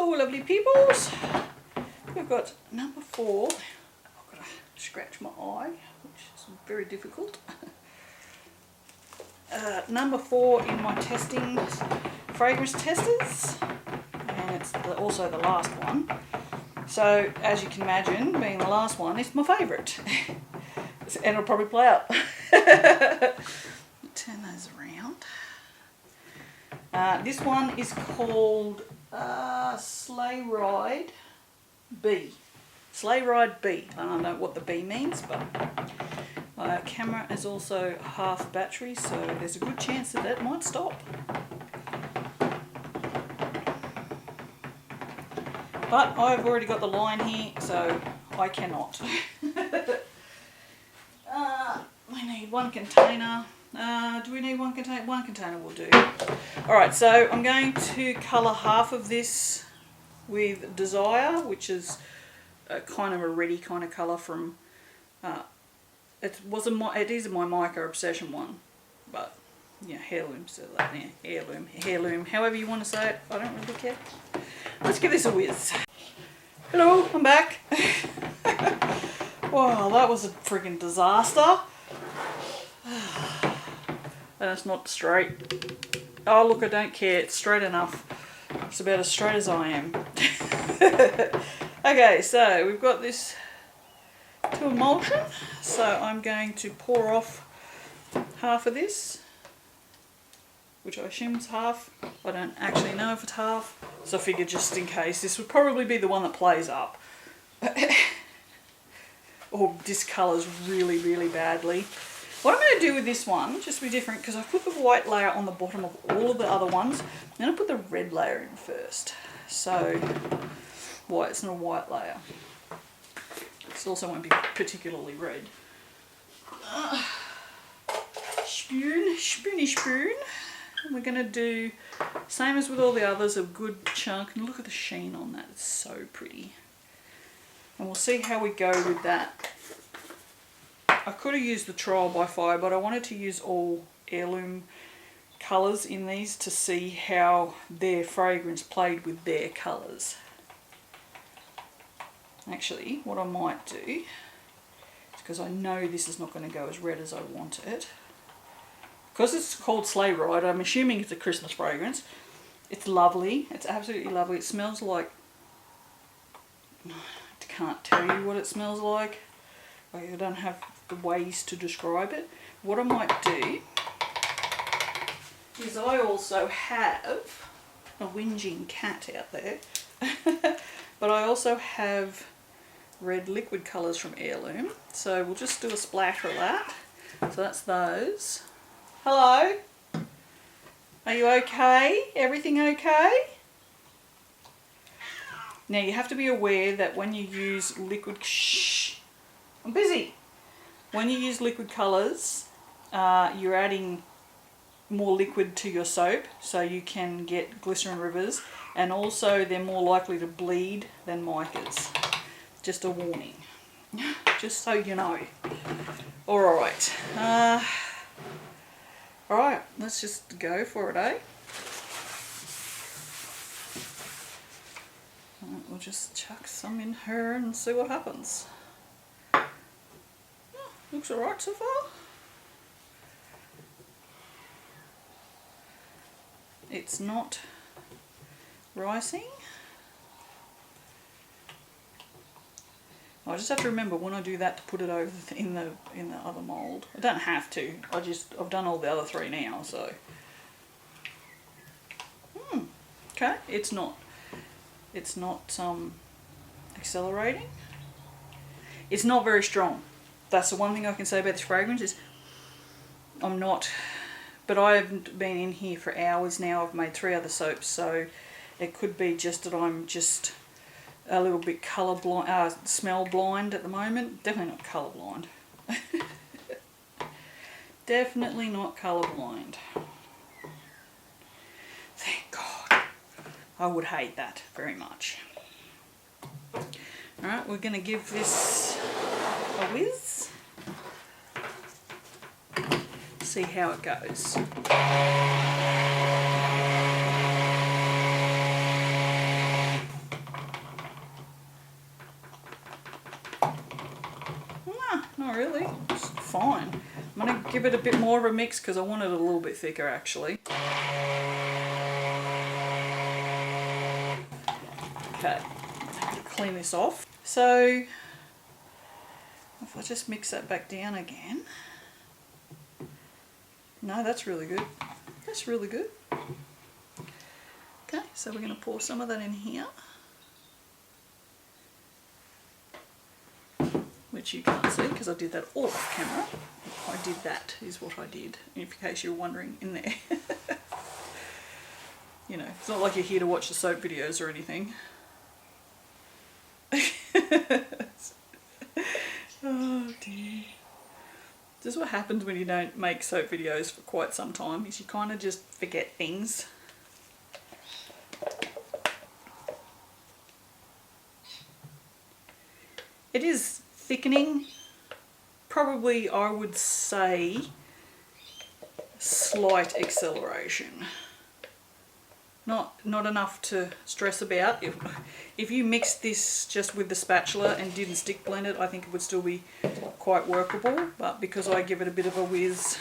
Hello lovely peoples. We've got number 4. I've got to scratch my eye, which is very difficult. Number 4 in my testing fragrance testers, and it's also the last one. So as you can imagine, being the last one, it's my favourite. And it'll probably play out. Turn those around. This one is called Sleigh Ride B. Sleigh Ride B. I don't know what the B means, but camera is also half battery, so there's a good chance that it might stop. But I've already got the line here, so I cannot. We need 1 container. Do we need 1 container? 1 container will do. Alright, so I'm going to colour half of this with Desire, which is kind of a reddy kind of colour from... it is my Mica Obsession one, but yeah, Heirloom, so that, yeah, Heirloom, however you want to say it, I don't really care. Let's give this a whiz. Hello, I'm back. Wow, that was a freaking disaster. And it's not straight. Oh look, I don't care, it's straight enough. It's about as straight as I am. Okay, so we've got this to emulsion, so I'm going to pour off half of this, which I assume is half. I don't actually know if it's half, so I figured just in case, this would probably be the one that plays up. Or discolours really, really badly. What I'm going to do with this one, just to be different, because I've put the white layer on the bottom of all of the other ones, I'm going to put the red layer in first. So, white, it's not a white layer. This also won't be particularly red. Spoony spoon. And we're going to do, same as with all the others, a good chunk. And look at the sheen on that, it's so pretty. And we'll see how we go with that. I could have used the Trial by Fire, but I wanted to use all Heirloom colours in these to see how their fragrance played with their colours. Actually, what I might do, because I know this is not going to go as red as I want it, because it's called Sleigh Ride, I'm assuming it's a Christmas fragrance. It's lovely, it's absolutely lovely. It smells like, I can't tell you what it smells like. I don't have the ways to describe it. What I might do is I also have a whinging cat out there, but I also have red liquid colours from Heirloom, so we'll just do a splash of that. So that's those. Hello? Are you okay? Everything okay? Now you have to be aware that when you use liquid... Shh! I'm busy! When you use liquid colours, you're adding more liquid to your soap, so you can get glycerin rivers, and also they're more likely to bleed than micas. Just a warning. Just so you know. Alright. Alright, let's just go for it, eh? We'll just chuck some in her and see what happens. Looks alright so far. It's not rising. I just have to remember when I do that to put it over in the other mould. I don't have to. I've done all the other 3 now, so. Okay, it's not accelerating. It's not very strong. That's the one thing I can say about this fragrance is but I've been in here for hours now. I've made 3 other soaps, so it could be just that I'm just a little bit colour blind, smell blind at the moment. Definitely not colour blind. Definitely not colour blind. Thank God. I would hate that very much. Alright, we're going to give this a whiz. See how it goes. Not really. It's fine. I'm going to give it a bit more of a mix because I want it a little bit thicker actually. Okay, clean this off. So if I just mix that back down again. No, that's really good. That's really good. Okay, so we're going to pour some of that in here. Which you can't see because I did that all off camera. I did that is what I did, in case you're wondering in there. You know, it's not like you're here to watch the soap videos or anything. Oh dear. This is what happens when you don't make soap videos for quite some time, is you kind of just forget things. It is thickening, probably I would say slight acceleration. Not enough to stress about. If you mixed this just with the spatula and didn't stick blend it, I think it would still be quite workable. But because I give it a bit of a whiz,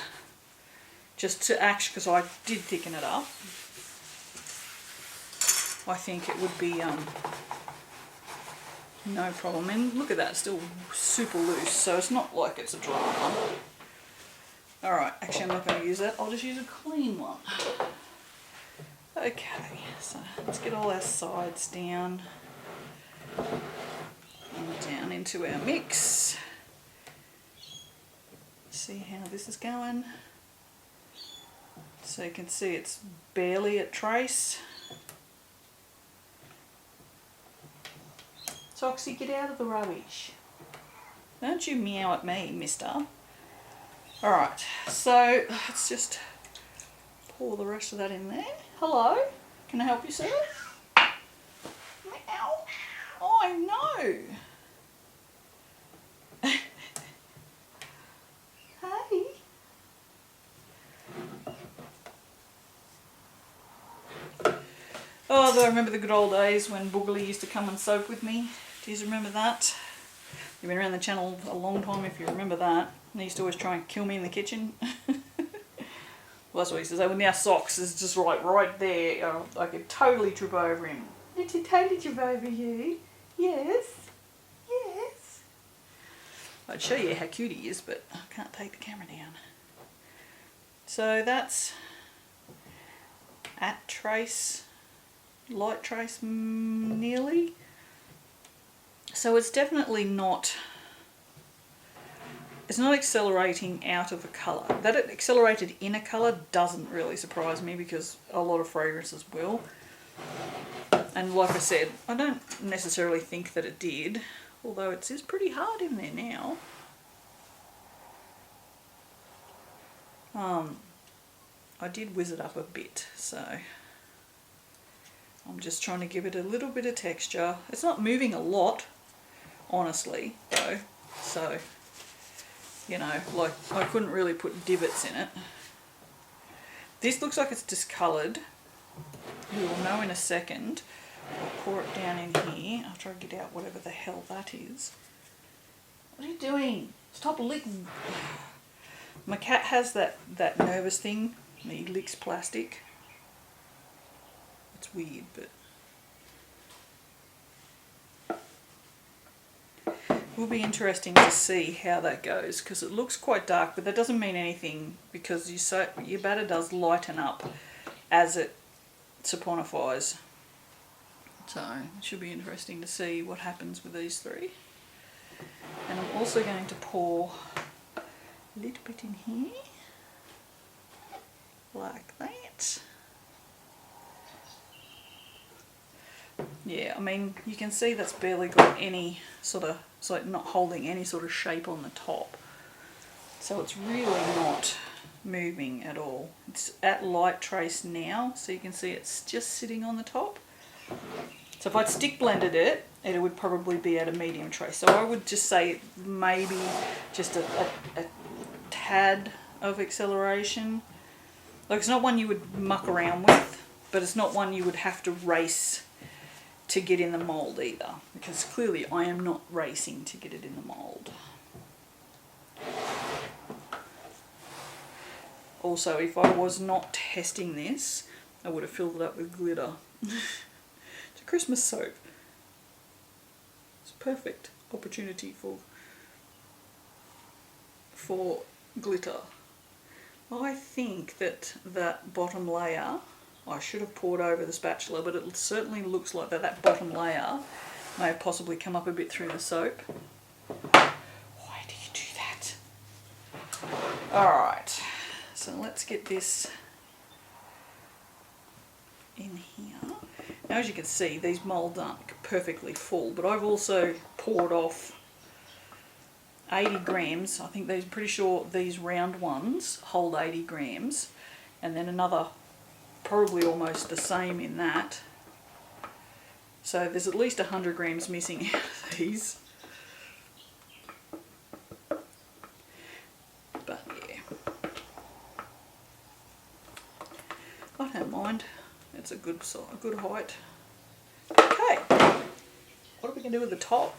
just to act, because I did thicken it up, I think it would be no problem. And look at that, it's still super loose, so it's not like it's a dry one. Alright, actually I'm not going to use that, I'll just use a clean one. Okay, so let's get all our sides down and down into our mix. See how this is going. So you can see it's barely at trace. Soxy, get out of the rubbish. Don't you meow at me, mister. Alright, so let's just pour the rest of that in there. Hello, can I help you, sir? Meow. Oh, no. Hey. Oh, do I remember the good old days when Boogly used to come and soap with me? Do you remember that? You've been around the channel a long time if you remember that. And he used to always try and kill me in the kitchen. Well, that's what he used to say. When our socks is just right there, I could totally trip over him. Did he totally trip over you? Yes. Yes. I'd show you how cute he is, but I can't take the camera down. So that's at trace, light trace nearly. So it's definitely not, it's not accelerating out of a colour. That it accelerated in a colour doesn't really surprise me because a lot of fragrances will. And like I said, I don't necessarily think that it did, although it is pretty hard in there now. I did whiz it up a bit, so I'm just trying to give it a little bit of texture. It's not moving a lot, honestly, though, so, you know, like I couldn't really put divots in it. This looks like it's discoloured. We will know in a second. I'll pour it down in here after I get out whatever the hell that is. What are you doing? Stop licking. My cat has that nervous thing. He licks plastic. It's weird, but it will be interesting to see how that goes because it looks quite dark, but that doesn't mean anything because your batter does lighten up as it saponifies. So it should be interesting to see what happens with these three. And I'm also going to pour a little bit in here, like that. Yeah, I mean, you can see that's barely got any sort of, it's like not holding any sort of shape on the top. So it's really not moving at all. It's at light trace now, so you can see it's just sitting on the top. So if I'd stick blended it, it would probably be at a medium trace. So I would just say maybe just a tad of acceleration. Like it's not one you would muck around with, but it's not one you would have to race to get in the mould either, because clearly I am not racing to get it in the mould. Also, if I was not testing this, I would have filled it up with glitter. It's a Christmas soap. It's a perfect opportunity for glitter. I think that bottom layer, I should have poured over the spatula, but it certainly looks like that bottom layer may have possibly come up a bit through the soap. Why do you do that? Alright, so let's get this in here. Now, as you can see, these moulds aren't perfectly full, but I've also poured off 80 grams. I think pretty sure these round ones hold 80 grams, and then another probably almost the same in that. So there's at least 100 grams missing out of these. But yeah, I don't mind. It's a good height. Okay, what are we going to do with the top?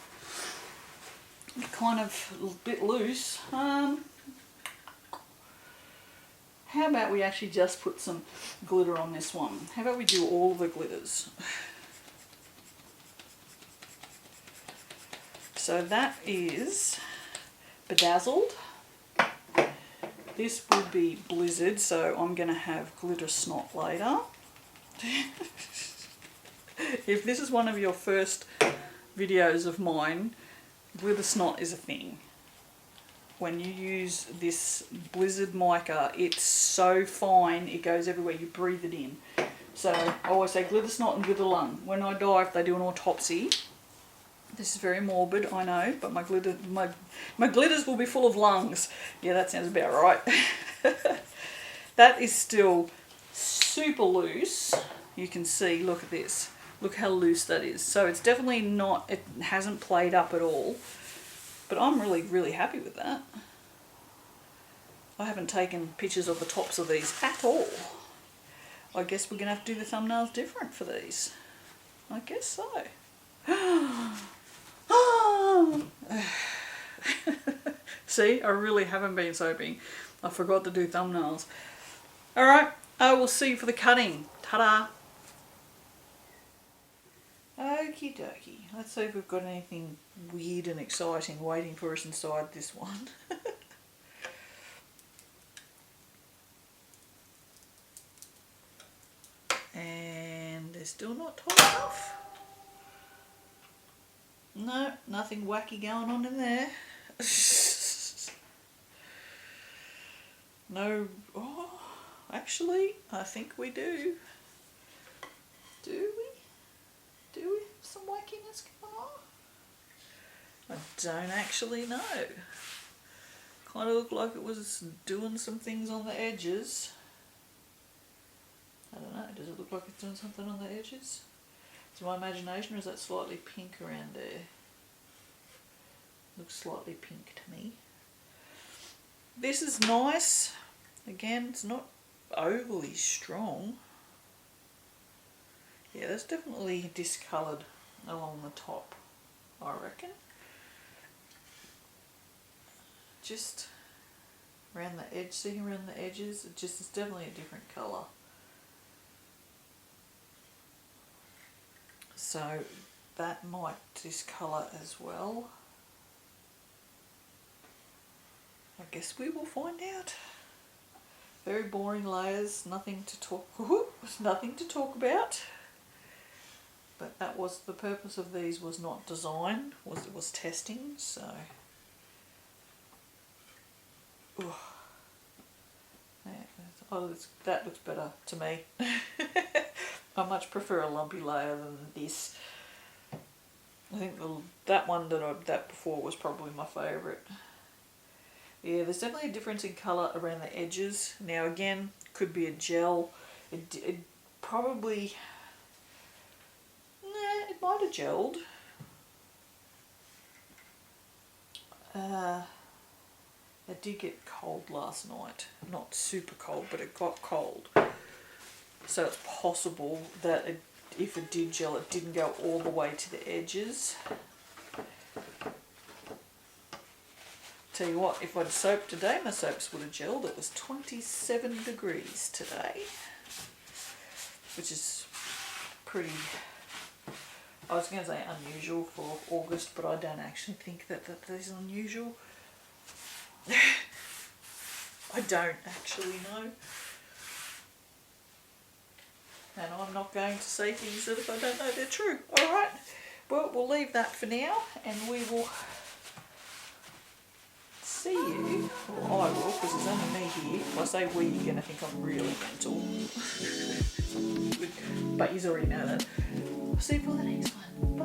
Kind of a bit loose. How about we actually just put some glitter on this one? How about we do all the glitters? So that is Bedazzled. This would be Blizzard, so I'm going to have Glitter Snot later. If this is one of your first videos of mine, glitter snot is a thing. When you use this Blizzard mica, it's so fine, it goes everywhere, you breathe it in. So I always say glitter snot and glitter lung. When I die, if they do an autopsy, this is very morbid, I know, but my glitters will be full of lungs. Yeah, that sounds about right. That is still super loose. You can see, look at this. Look how loose that is. So it's definitely not, it hasn't played up at all. But I'm really, really happy with that. I haven't taken pictures of the tops of these at all. I guess we're going to have to do the thumbnails different for these. I guess so. See, I really haven't been soaping. I forgot to do thumbnails. Alright, I will see you for the cutting. Ta-da! Okie dokie. Let's see if we've got anything weird and exciting waiting for us inside this one. And they're still not tight enough. No, nothing wacky going on in there. No, oh, actually, I think we do. Do we? Do we have some wackiness going on? I don't actually know. Kind of looked like it was doing some things on the edges. I don't know, does it look like it's doing something on the edges? Is it my imagination, or is that slightly pink around there? Looks slightly pink to me. This is nice. Again, it's not overly strong. Yeah, that's definitely discoloured along the top, I reckon. Just around the edge, see around the edges, it's definitely a different colour. So that might discolour as well. I guess we will find out. Very boring layers, nothing to talk about. But that was the purpose of these, was not design, was testing, so. Ooh. Yeah, oh, that looks better to me. I much prefer a lumpy layer than this. I think that one that before was probably my favourite. Yeah, there's definitely a difference in colour around the edges. Now again, could be a gel. It probably, nah, it might have gelled. It did get cold last night. Not super cold, but it got cold. So it's possible that if it did gel, it didn't go all the way to the edges. Tell you what, if I'd soaped today, my soaps would have gelled. It was 27 degrees today, which is pretty, I was going to say unusual for August, but I don't actually think that is unusual. I don't actually know. And I'm not going to say things that if I don't know they're true. Alright, well, we'll leave that for now, and we will see you, or I will, because there's only me here. If I say we, you're going to think I'm really mental. But you already know that. I'll see you for the next one.